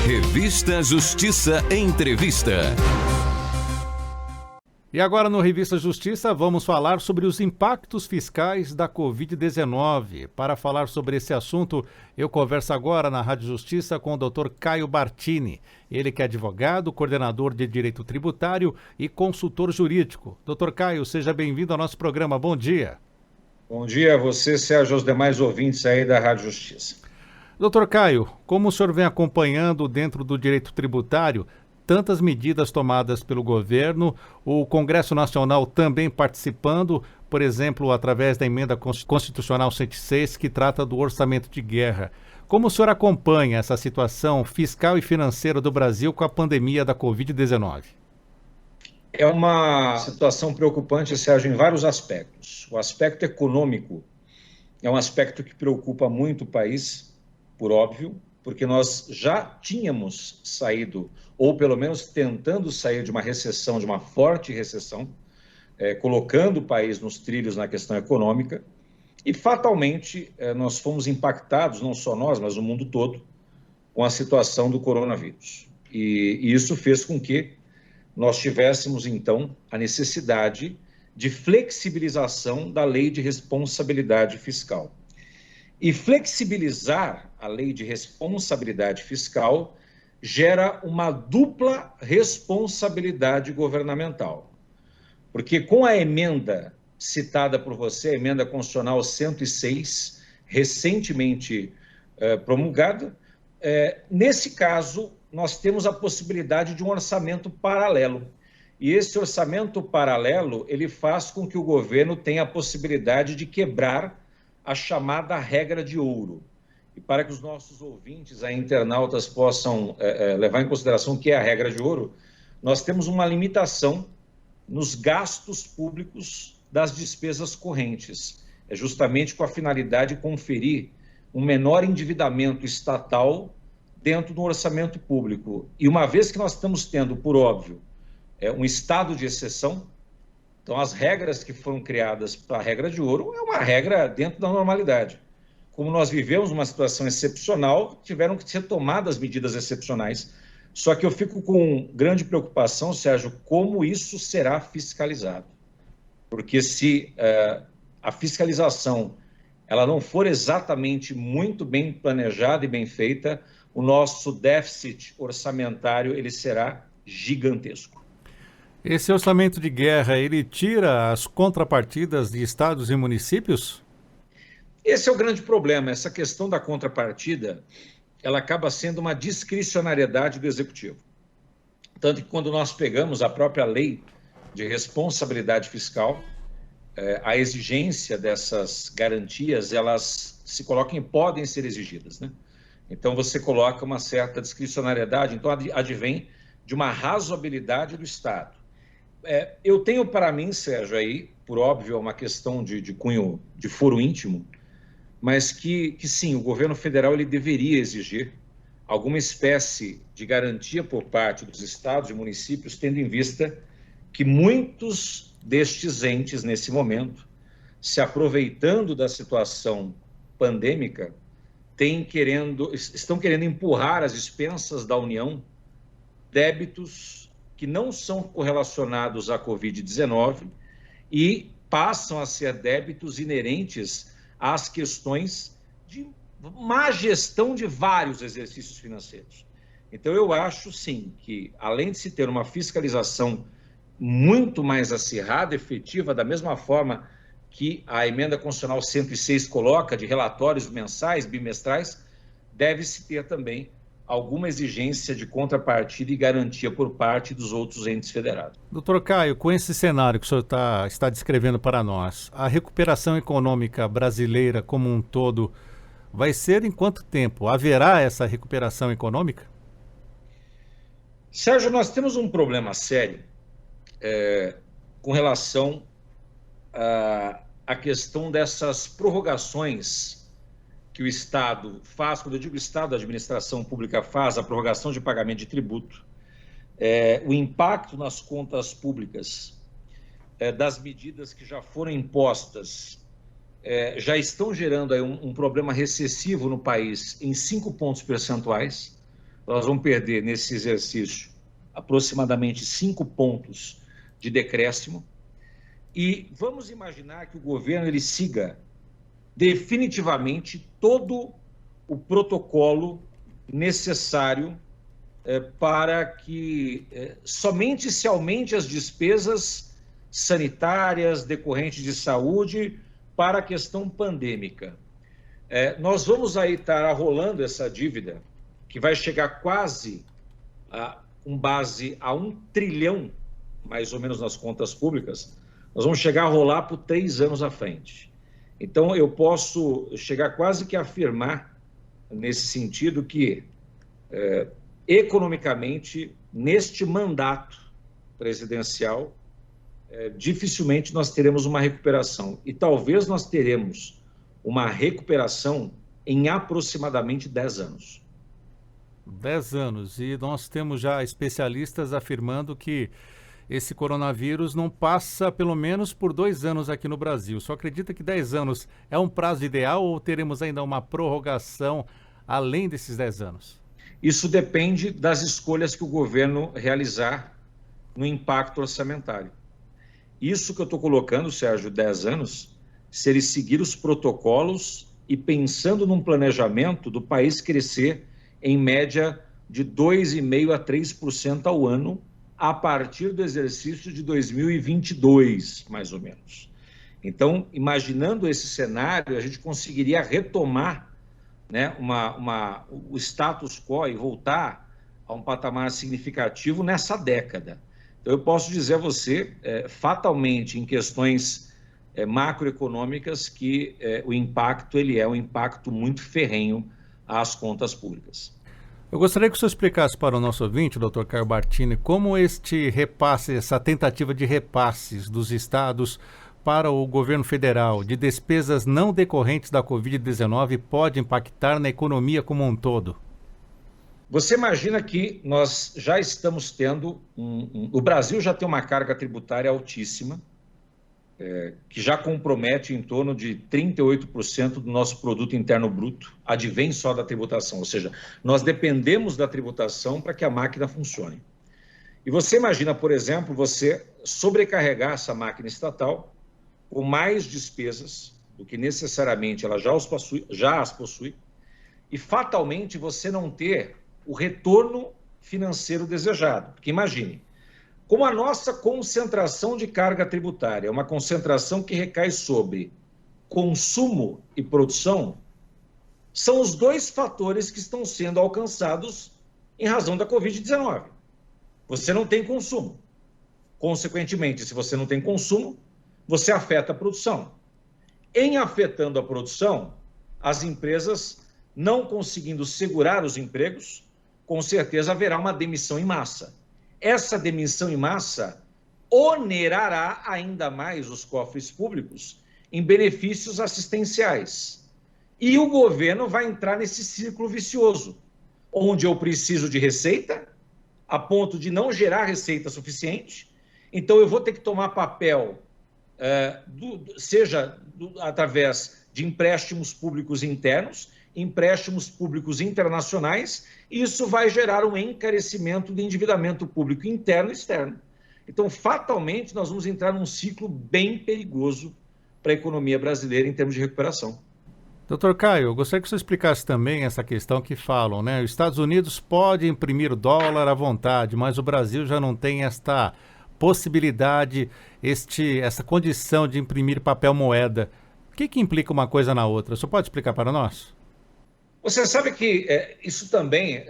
Revista Justiça Entrevista. E agora no Revista Justiça vamos falar sobre os impactos fiscais da Covid-19. Para falar sobre esse assunto, eu converso agora na Rádio Justiça com o Dr. Caio Bartini. Ele que é advogado, coordenador de Direito Tributário e consultor jurídico. Dr. Caio, seja bem-vindo ao nosso programa. Bom dia. Bom dia a você, Sérgio, aos demais ouvintes aí da Rádio Justiça. Dr. Caio, como o senhor vem acompanhando dentro do direito tributário tantas medidas tomadas pelo governo, o Congresso Nacional também participando, por exemplo, através da Emenda Constitucional 106, que trata do orçamento de guerra. Como o senhor acompanha essa situação fiscal e financeira do Brasil com a pandemia da Covid-19? É uma situação preocupante, Sérgio, em vários aspectos. O aspecto econômico é um aspecto que preocupa muito o país, por óbvio, porque nós já tínhamos saído, ou pelo menos tentando sair de uma recessão, de uma forte recessão, colocando o país nos trilhos na questão econômica, e fatalmente nós fomos impactados, não só nós, mas o mundo todo, com a situação do coronavírus. E isso fez com que nós tivéssemos, então, a necessidade de flexibilização da lei de responsabilidade fiscal. E flexibilizar a lei de responsabilidade fiscal gera uma dupla responsabilidade governamental. Porque com a emenda citada por você, a Emenda Constitucional 106, recentemente promulgada, nesse caso, nós temos a possibilidade de um orçamento paralelo. E esse orçamento paralelo, ele faz com que o governo tenha a possibilidade de quebrar a chamada regra de ouro. E para que os nossos ouvintes, internautas, possam levar em consideração o que é a regra de ouro, nós temos uma limitação nos gastos públicos das despesas correntes. É justamente com a finalidade de conferir um menor endividamento estatal dentro do orçamento público. E uma vez que nós estamos tendo, por óbvio, um estado de exceção, então as regras que foram criadas para a regra de ouro é uma regra dentro da normalidade. Como nós vivemos uma situação excepcional, tiveram que ser tomadas medidas excepcionais. Só que eu fico com grande preocupação, Sérgio, como isso será fiscalizado. Porque se a fiscalização ela não for exatamente muito bem planejada e bem feita, o nosso déficit orçamentário ele será gigantesco. Esse orçamento de guerra, ele tira as contrapartidas de estados e municípios? Esse é o grande problema. Essa questão da contrapartida, ela acaba sendo uma discricionariedade do Executivo. Tanto que quando nós pegamos a própria lei de responsabilidade fiscal, a exigência dessas garantias, elas se colocam e podem ser exigidas, né? Então você coloca uma certa discricionariedade, então advém de uma razoabilidade do Estado. Eu tenho para mim, Sérgio, aí, por óbvio, é uma questão de cunho, de foro íntimo, mas que sim, o governo federal ele deveria exigir alguma espécie de garantia por parte dos estados e municípios, tendo em vista que muitos destes entes, nesse momento, se aproveitando da situação pandêmica, estão querendo empurrar às expensas da União débitos que não são correlacionados à Covid-19 e passam a ser débitos inerentes às questões de má gestão de vários exercícios financeiros. Então, eu acho, sim, que além de se ter uma fiscalização muito mais acirrada, efetiva, da mesma forma que a Emenda Constitucional 106 coloca, de relatórios mensais, bimestrais, deve-se ter também alguma exigência de contrapartida e garantia por parte dos outros entes federados. Doutor Caio, com esse cenário que o senhor está descrevendo para nós, a recuperação econômica brasileira como um todo vai ser em quanto tempo? Haverá essa recuperação econômica? Sérgio, nós temos um sério com relação à questão dessas prorrogações que o Estado faz. Quando eu digo Estado, a administração pública faz a prorrogação de pagamento de tributo, o impacto nas contas públicas das medidas que já foram impostas já estão gerando aí um problema recessivo no país em 5 pontos percentuais. nós vamos perder nesse exercício aproximadamente 5 pontos de decréscimo. E vamos imaginar que o governo ele siga definitivamente todo o protocolo necessário para que somente se aumente as despesas sanitárias decorrentes de saúde para a questão pandêmica. Nós vamos aí estar arrolando essa dívida, que vai chegar quase com base a 1 trilhão, mais ou menos nas contas públicas, nós vamos chegar a rolar por 3 anos à frente. Então, eu posso chegar quase que a afirmar, nesse sentido, que, economicamente, neste mandato presidencial, dificilmente nós teremos uma recuperação. E talvez nós teremos uma recuperação em aproximadamente 10 anos. 10 anos. E nós temos já especialistas afirmando que esse coronavírus não passa pelo menos por 2 anos aqui no Brasil. Só acredita que 10 anos é um prazo ideal ou teremos ainda uma prorrogação além desses 10 anos? Isso depende das escolhas que o governo realizar no impacto orçamentário. Isso que eu estou colocando, Sérgio, 10 anos, se ele seguir os protocolos e pensando num planejamento do país crescer em média de 2,5% a 3% ao ano, a partir do exercício de 2022, mais ou menos. Então, imaginando esse cenário, a gente conseguiria retomar, né, o status quo e voltar a um patamar significativo nessa década. Então, eu posso dizer a você, fatalmente, em questões macroeconômicas, que o impacto ele é um impacto muito ferrenho às contas públicas. Eu gostaria que o senhor explicasse para o nosso ouvinte, Dr. Caio Bartini, como este repasse, essa tentativa de repasses dos estados para o governo federal de despesas não decorrentes da Covid-19 pode impactar na economia como um todo. Você imagina que nós já estamos tendo, o Brasil já tem uma carga tributária altíssima, que já compromete em torno de 38% do nosso produto interno bruto, advém só da tributação, ou seja, nós dependemos da tributação para que a máquina funcione. E você imagina, por exemplo, você sobrecarregar essa máquina estatal com mais despesas do que necessariamente ela já as possui, e fatalmente você não ter o retorno financeiro desejado. Porque imagine, como a nossa concentração de carga tributária é uma concentração que recai sobre consumo e produção, são os 2 fatores que estão sendo alcançados em razão da Covid-19. Você não tem consumo. Consequentemente, se você não tem consumo, você afeta a produção. Em afetando a produção, as empresas não conseguindo segurar os empregos, com certeza haverá uma demissão em massa. Essa demissão em massa onerará ainda mais os cofres públicos em benefícios assistenciais. E o governo vai entrar nesse círculo vicioso, onde eu preciso de receita, a ponto de não gerar receita suficiente, então eu vou ter que tomar papel, através de empréstimos públicos internos, empréstimos públicos internacionais, e isso vai gerar um encarecimento do endividamento público interno e externo. Então, fatalmente, nós vamos entrar num ciclo bem perigoso para a economia brasileira em termos de recuperação. Doutor Caio, eu gostaria que você explicasse também essa questão que falam, né? Os Estados Unidos podem imprimir dólar à vontade, mas o Brasil já não tem esta possibilidade, essa condição de imprimir papel moeda. O que implica uma coisa na outra? Você pode explicar para nós? Você sabe que isso também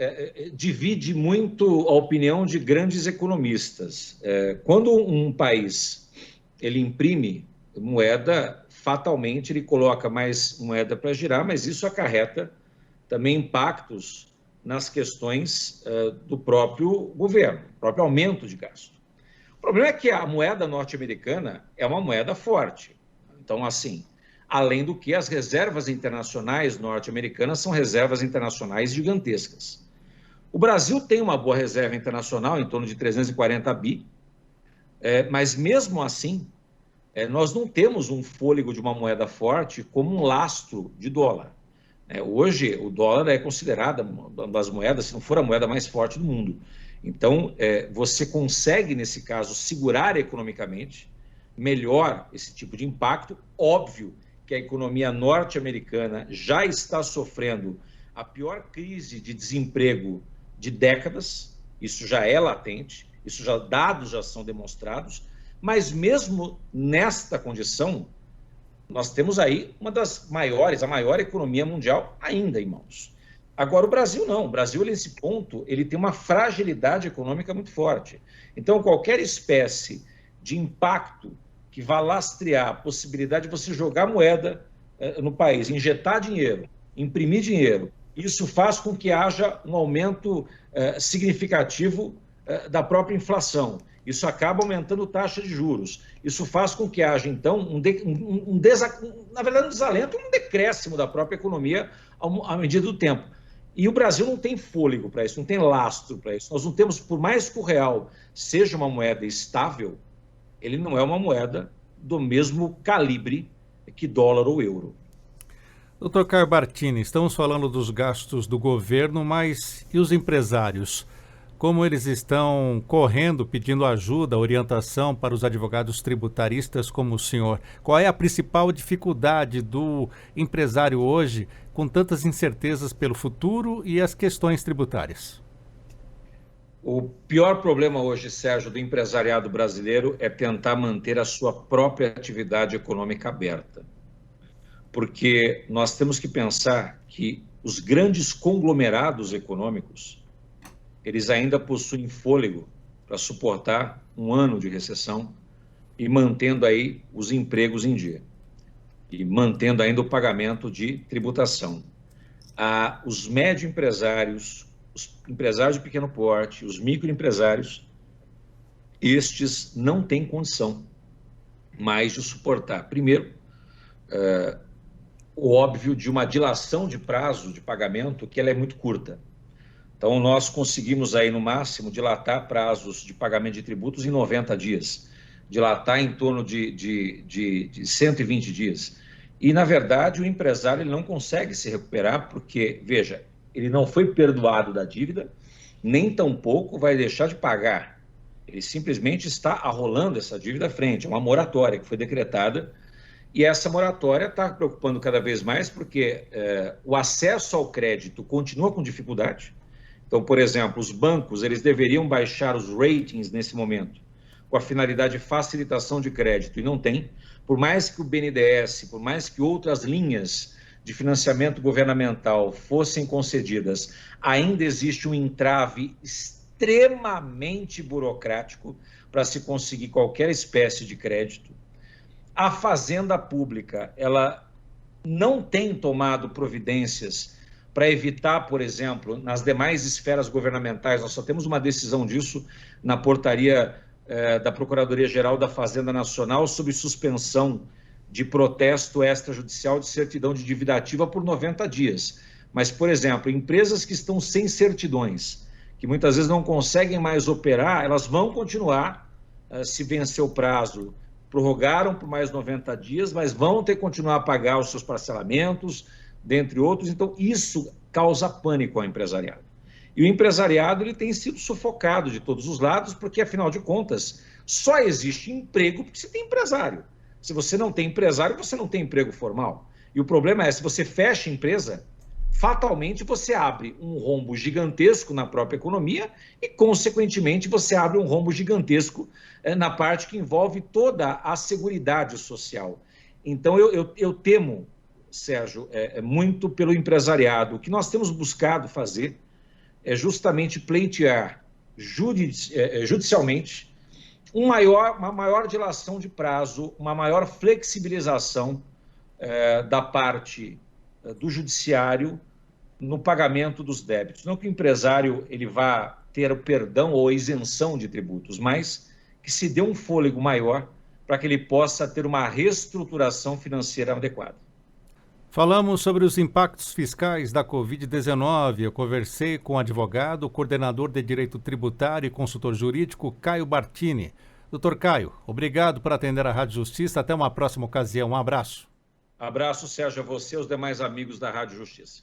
divide muito a opinião de grandes economistas. Quando um país ele imprime moeda, fatalmente ele coloca mais moeda para girar, mas isso acarreta também impactos nas questões do próprio governo, próprio aumento de gasto. O problema é que a moeda norte-americana é uma moeda forte. Então, assim, além do que as reservas internacionais norte-americanas são reservas internacionais gigantescas. O Brasil tem uma boa reserva internacional, em torno de 340 bi, mas mesmo assim, nós não temos um fôlego de uma moeda forte como um lastro de dólar. Hoje, o dólar é considerada uma das moedas, se não for a moeda mais forte do mundo. Então, você consegue, nesse caso, segurar economicamente melhor esse tipo de impacto. Óbvio que a economia norte-americana já está sofrendo a pior crise de desemprego de décadas, isso já é latente, dados já são demonstrados, mas mesmo nesta condição, nós temos aí uma das maiores, a maior economia mundial ainda em mãos. Agora, o Brasil não. O Brasil, nesse ponto, ele tem uma fragilidade econômica muito forte. Então, qualquer espécie de impacto que vá lastrear a possibilidade de você jogar moeda no país, injetar dinheiro, imprimir dinheiro, isso faz com que haja um aumento significativo da própria inflação. Isso acaba aumentando a taxa de juros. Isso faz com que haja, então, na verdade, um desalento, um decréscimo da própria economia à medida do tempo. E o Brasil não tem fôlego para isso, não tem lastro para isso. Nós não temos, por mais que o real seja uma moeda estável, ele não é uma moeda do mesmo calibre que dólar ou euro. Dr. Caio Bartini, estamos falando dos gastos do governo, mas e os empresários? Como eles estão correndo, pedindo ajuda, orientação para os advogados tributaristas como o senhor? Qual é a principal dificuldade do empresário hoje, com tantas incertezas pelo futuro e as questões tributárias? O pior problema hoje, Sérgio, do empresariado brasileiro é tentar manter a sua própria atividade econômica aberta. Porque nós temos que pensar que os grandes conglomerados econômicos, eles ainda possuem fôlego para suportar um ano de recessão e mantendo aí os empregos em dia e mantendo ainda o pagamento de tributação. Os médio empresários, os empresários de pequeno porte, os microempresários, estes não têm condição mais de suportar, primeiro, o óbvio de uma dilação de prazo de pagamento que ela é muito curta. Então, nós conseguimos aí, no máximo, dilatar prazos de pagamento de tributos em 90 dias, dilatar em torno de 120 dias. E, na verdade, o empresário ele não consegue se recuperar porque, veja, ele não foi perdoado da dívida, nem tampouco vai deixar de pagar. Ele simplesmente está arrolando essa dívida à frente, é uma moratória que foi decretada, e essa moratória está preocupando cada vez mais porque o acesso ao crédito continua com dificuldade. Então, por exemplo, os bancos eles deveriam baixar os ratings nesse momento, com a finalidade de facilitação de crédito, e não tem. Por mais que o BNDES, por mais que outras linhas de financiamento governamental fossem concedidas, ainda existe um entrave extremamente burocrático para se conseguir qualquer espécie de crédito. A Fazenda Pública, ela não tem tomado providências para evitar, por exemplo, nas demais esferas governamentais, nós só temos uma decisão disso na portaria da Procuradoria-Geral da Fazenda Nacional sobre suspensão de protesto extrajudicial de certidão de dívida ativa por 90 dias. Mas, por exemplo, empresas que estão sem certidões, que muitas vezes não conseguem mais operar, elas vão continuar, se vencer o prazo, prorrogaram por mais 90 dias, mas vão ter que continuar a pagar os seus parcelamentos, dentre outros. Então, isso causa pânico ao empresariado. E o empresariado ele tem sido sufocado de todos os lados, porque, afinal de contas, só existe emprego porque você tem empresário. Se você não tem empresário, você não tem emprego formal. E o problema é, se você fecha a empresa, fatalmente você abre um rombo gigantesco na própria economia e, consequentemente, você abre um rombo gigantesco na parte que envolve toda a seguridade social. Então, eu temo, Sérgio, muito pelo empresariado. O que nós temos buscado fazer é justamente pleitear judicialmente uma maior dilação de prazo, uma maior flexibilização da parte do judiciário no pagamento dos débitos. Não que o empresário ele vá ter o perdão ou isenção de tributos, mas que se dê um fôlego maior para que ele possa ter uma reestruturação financeira adequada. Falamos sobre os impactos fiscais da Covid-19. Eu conversei com o advogado, coordenador de Direito Tributário e consultor jurídico, Caio Bartini. Doutor Caio, obrigado por atender a Rádio Justiça. Até uma próxima ocasião. Um abraço. Abraço, Sérgio, a você e aos demais amigos da Rádio Justiça.